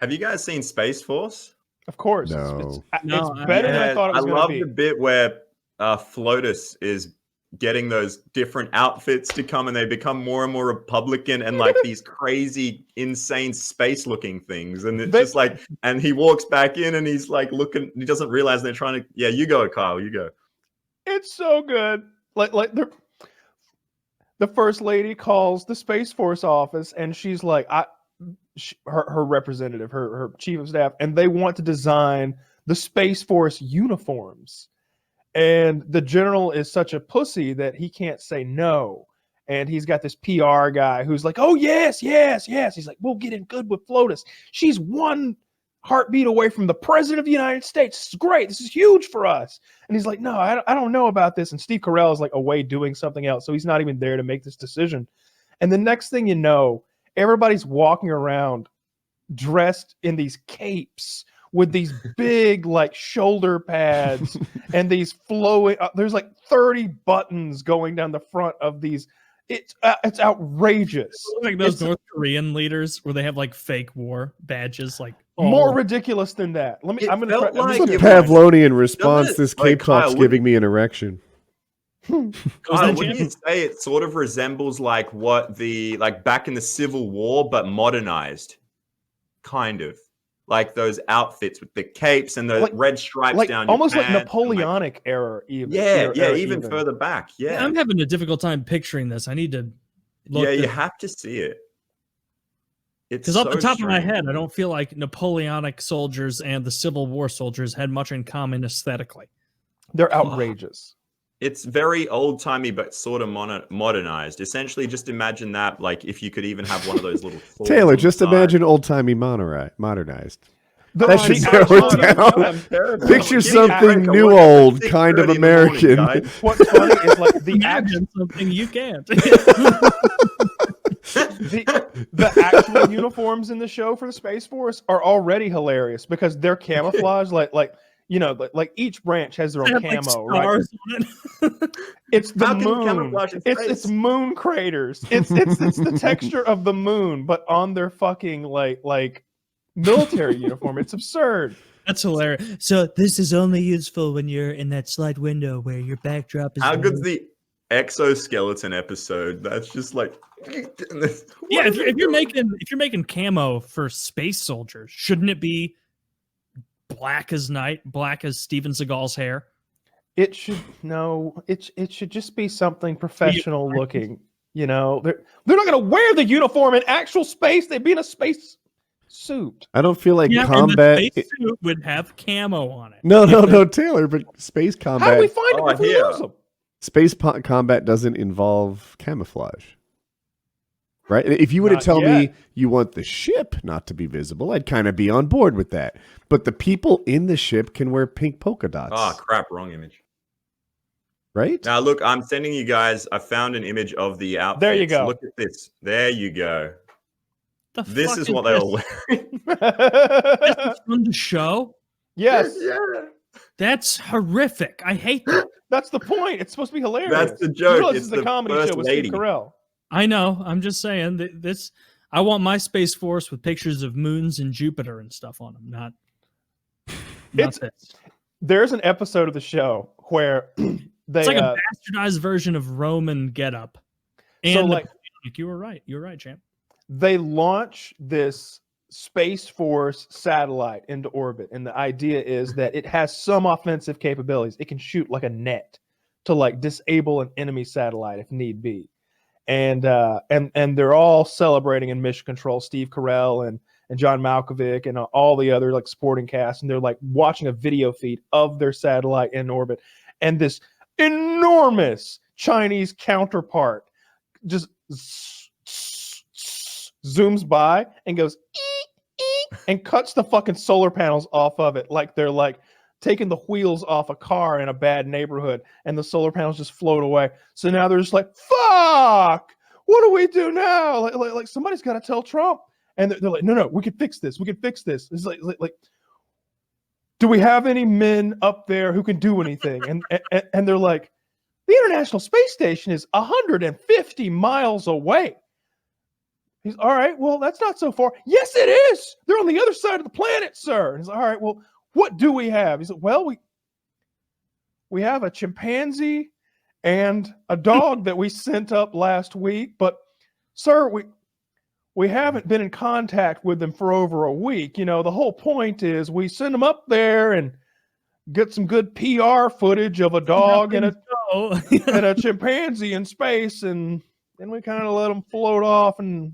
Have you guys seen Space Force? Of course. No. It's better than I thought it was going to be. I love the bit where Flotus is getting those different outfits to come and they become more and more Republican and like these crazy, insane space-looking things. And it's just like, and he walks back in and he's like looking, he doesn't realize they're trying to, yeah, you go, Kyle, you go. It's so good. Like the first lady calls the Space Force office and she's like, her representative, her chief of staff, and they want to design the Space Force uniforms. And the general is such a pussy that he can't say no. And he's got this PR guy who's like, oh, yes. He's like, we'll get in good with Flotus. She's one heartbeat away from the president of the United States. This is great. This is huge for us. And he's like, no, I don't know about this. And Steve Carell is like away doing something else. So he's not even there to make this decision. And the next thing you know, everybody's walking around dressed in these capes with these big like shoulder pads and these flowing there's like 30 buttons going down the front of these. It's outrageous. Like those North Korean leaders where they have like fake war badges, like more ridiculous than that. I'm gonna try, like it's a Pavlovian response. This cape talk's giving me an erection. Kyle, wouldn't you say it sort of resembles like what like back in the Civil War, but modernized, kind of like those outfits with the capes and the like, red stripes like, down, almost your like Napoleonic era, even. Even further back. Yeah, I'm having a difficult time picturing this. I need to look. Yeah, you have to see it. Because off the top of my head, I don't feel like Napoleonic soldiers and the Civil War soldiers had much in common aesthetically. They're outrageous. It's very old-timey, but sort of modernized. Essentially, just imagine that, like, if you could even have one of those little... Taylor, just imagine oldtimey modernized. That should go down. Picture something new old, kind of American. What's funny is, like, the action something you can't. The actual uniforms in the show for the Space Force are already hilarious because they're camouflaged, like you know, like each branch has their own camo, right? It's the moon. It's moon craters. It's the texture of the moon, but on their fucking like military uniform. It's absurd. That's hilarious. So this is only useful when you're in that slight window where your backdrop is. How good's the exoskeleton episode? That's just like yeah. If you're making camo for space soldiers, shouldn't it be black as night, black as Steven Seagal's hair? It should it should just be something professional looking. You know, they're not going to wear the uniform in actual space. They'd be in a space suit. I don't feel like combat. And the space suit would have camo on it. No, Taylor. But space combat. How do we find them if we lose them? Space combat doesn't involve camouflage. Right? If you were to tell me you want the ship not to be visible, I'd kind of be on board with that. But the people in the ship can wear pink polka dots. Oh, crap. Wrong image. Right? Now, look, I'm sending you guys. I found an image of the outfits. There you go. Look at this. There you go. This is what they were wearing. That's fun to show? Yes. Yeah. That's horrific. I hate that. That's the point. It's supposed to be hilarious. That's the joke. It's the comedy show with Steve Carell. I know. I'm just saying this. I want my Space Force with pictures of moons and Jupiter and stuff on them. Not this. There's an episode of the show where it's like a bastardized version of Roman getup. And so, like, you were right. You're right, champ. They launch this Space Force satellite into orbit, and the idea is that it has some offensive capabilities. It can shoot like a net to like disable an enemy satellite if need be. And they're all celebrating in mission control, Steve Carell and John Malkovich and all the other like sporting cast, and they're like watching a video feed of their satellite in orbit, and this enormous Chinese counterpart just zooms by and goes and cuts the fucking solar panels off of it, like they're like taking the wheels off a car in a bad neighborhood, and the solar panels just float away. So now they're just like, fuck, what do we do now? Like somebody's got to tell Trump. And they're like, no, we can fix this. We can fix this. It's like, do we have any men up there who can do anything? And they're like, the International Space Station is 150 miles away. He's all right. Well, that's not so far. Yes, it is. They're on the other side of the planet, sir. And he's like, all right. Well, what do we have? He's like, well, we have a chimpanzee and a dog that we sent up last week, but sir, we haven't been in contact with them for over a week. You know, the whole point is we send them up there and get some good PR footage of a dog and a chimpanzee in space, and then we kind of let them float off and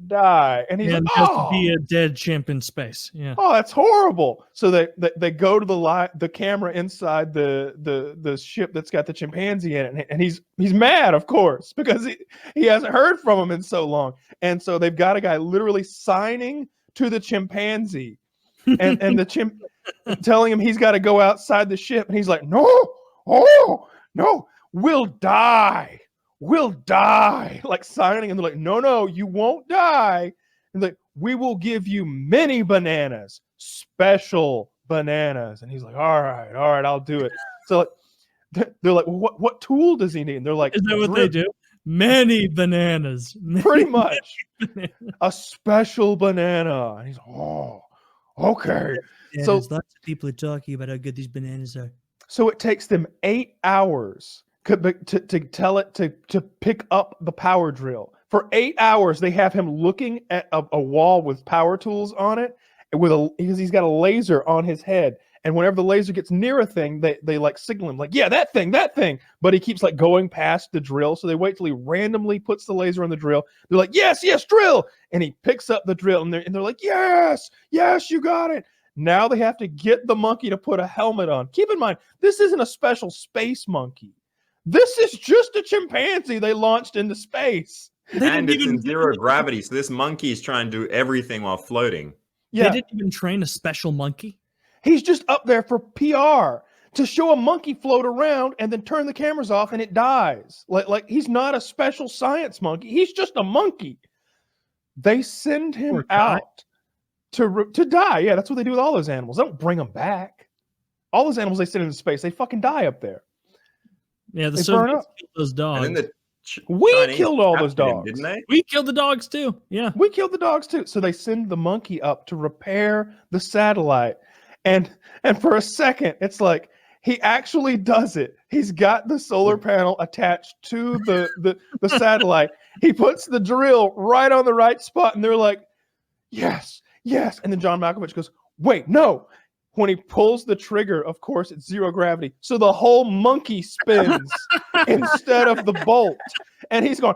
die. And he's like, to be a dead chimp in space. Yeah. Oh, that's horrible. So they go to the camera inside the ship that's got the chimpanzee in it, and he's mad, of course, because he hasn't heard from him in so long. And so they've got a guy literally signing to the chimpanzee, and the chimp telling him he's got to go outside the ship, and he's like, no, we'll die. We'll die, like signing, and they're like, no, you won't die. And like, we will give you many bananas, special bananas. And he's like, all right, I'll do it. So they're like, well, what tool does he need? And they're like, is that what they do? Many bananas. Pretty much. A special banana. And he's like, oh, okay. Yeah, so there's lots of people are talking about how good these bananas are. So it takes them 8 hours to tell it to pick up the power drill. For 8 hours, they have him looking at a wall with power tools on it, because he's got a laser on his head. And whenever the laser gets near a thing, they like signal him, like, yeah, that thing. But he keeps like going past the drill. So they wait till he randomly puts the laser on the drill. They're like, yes, drill. And he picks up the drill, and they're like, yes, you got it. Now they have to get the monkey to put a helmet on. Keep in mind, this isn't a special space monkey. This is just a chimpanzee they launched into space. And it's in zero gravity, so this monkey is trying to do everything while floating. Yeah. They didn't even train a special monkey. He's just up there for PR, to show a monkey float around and then turn the cameras off and it dies. Like he's not a special science monkey. He's just a monkey. They send him out to die. Yeah, that's what they do with all those animals. They don't bring them back. All those animals they send into space, they fucking die up there. Yeah, the Soviets killed those dogs. And then we Chinese killed all those captured him, dogs. didn't they? We killed the dogs too. Yeah. We killed the dogs too. So they send the monkey up to repair the satellite. And for a second, it's like he actually does it. He's got the solar panel attached to the satellite. He puts the drill right on the right spot, and they're like, yes. And then John Malkovich goes, wait, no. When he pulls the trigger, of course, it's zero gravity. So the whole monkey spins instead of the bolt. And he's going,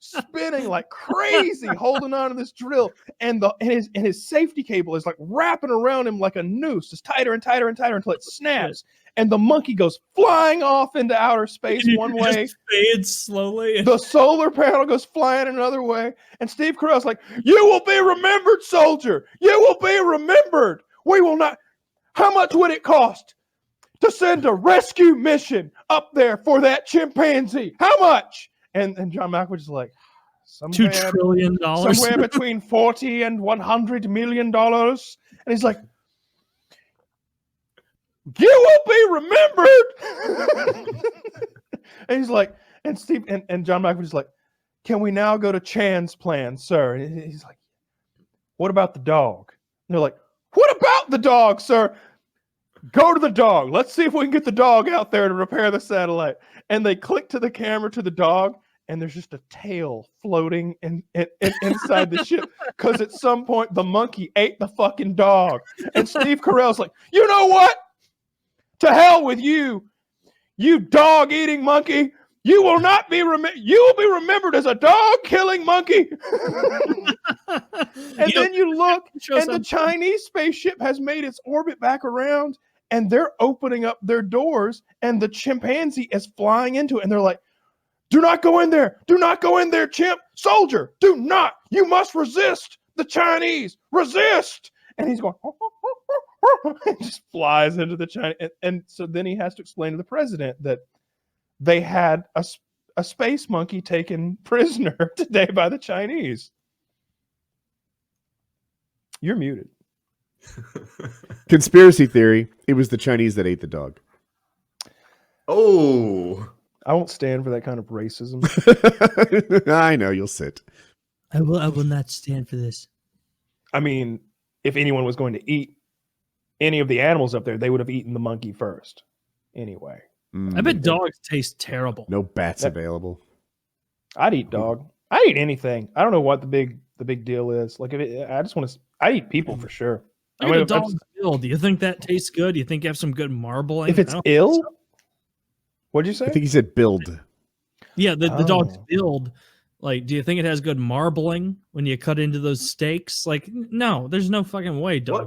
spinning like crazy, holding on to this drill. And his safety cable is like wrapping around him like a noose, just tighter and tighter and tighter until it snaps. And the monkey goes flying off into outer space one way. Just fades slowly. The solar panel goes flying another way. And Steve Carell's like, you will be remembered, soldier. You will be remembered. We will not. How much would it cost to send a rescue mission up there for that chimpanzee? How much? And John Malkovich is like, $2 trillion. Somewhere between $40 and $100 million. And he's like, you will be remembered. And he's like, and Steve and John Malkovich is like, can we now go to Chan's plan, sir? And he's like, what about the dog? And they're like, what about the dog, sir? Go to the dog. Let's see if we can get the dog out there to repair the satellite. And they click to the camera to the dog, and there's just a tail floating inside the ship, because at some point the monkey ate the fucking dog. And Steve Carell's like, you know what? To hell with you, you dog-eating monkey. You will not be you will be remembered as a dog-killing monkey. And then you look, and the Chinese spaceship has made its orbit back around, and they're opening up their doors, and the chimpanzee is flying into it, and they're like, do not go in there. Do not go in there, chimp. Soldier, do not. You must resist the Chinese. Resist. And he's going, and just flies into the China. And so then he has to explain to the president that they had a space monkey taken prisoner today by the Chinese. You're muted. Conspiracy theory. It was the Chinese that ate the dog. Oh. I won't stand for that kind of racism. I know, you'll sit. I will not stand for this. I mean, if anyone was going to eat any of the animals up there, they would have eaten the monkey first. Anyway. I bet dogs taste terrible. No bats available. I'd eat dog. I'd eat anything. I don't know what the big deal is. Like, I'd eat people for sure. Look at a dog's bill. Do you think that tastes good? Do you think you have some good marbling? If it's ill, what'd you say? I think he said build. Yeah, the dog's build. Like, do you think it has good marbling when you cut into those steaks? Like, no, there's no fucking way dog